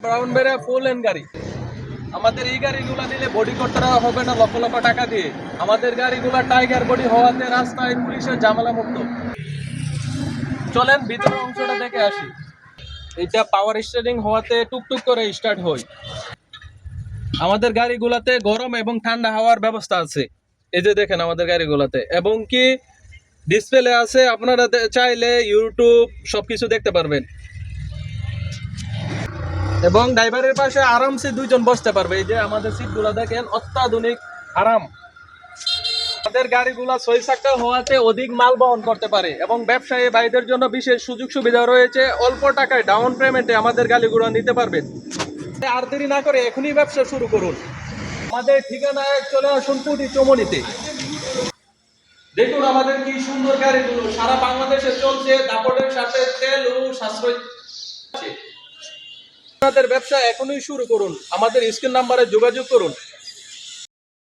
Brown বেরে ফুল and গাড়ি। আমাদের এই গাড়িগুলো নিলে বডি করতে হবে না লক্ষ লক্ষ টাকা দিয়ে। আমাদের গাড়িগুলো টাইগার বডি হওয়াতে রাস্তায় পুলিশের ঝামেলা মুক্ত। চলেন ভিতরের অংশটা দেখে আসি। এটা পাওয়ার স্টারিং হওয়াতে টুকটুক করে স্টার্ট হয়। আমাদের গাড়িগুলোতে গরম এবং ঠান্ডা হাওয়ার ব্যবস্থা আছে। এই যে দেখেন আমাদের গাড়িগুলোতে, এবং কি ডিসপ্লে আছে, আপনারা চাইলে ইউটিউব সবকিছু দেখতে পারবেন। এবং ড্রাইভারের পাশে আরামসে দুইজন বসতে পারবে। এই যে আমাদের সিটগুলো দেখেন, অত্যাধুনিক আরাম। আমাদের গাড়িগুলো 6 চাকা হওয়াতে অধিক মাল বহন করতে পারে এবং ব্যবসায়ী ভাইদের জন্য বিশেষ সুযোগ সুবিধা রয়েছে। অল্প টাকায় ডাউন পেমেন্টে আমাদের গাড়িগুলো নিতে পারবেন। আর দেরি না করে এখনই ব্যবসা শুরু করুন। আমাদের ঠিকানায় চলে আসুন পুটি চমনিতে। দেখুন আমাদের কি সুন্দর গাড়িগুলো সারা বাংলাদেশে চলছে দাপটের সাথে, তেল ও সাশ্রয় আছে। আপনাদের ব্যবসা এখনই শুরু করুন। আমাদের স্ক্রিন নাম্বারে যোগাযোগ করুন।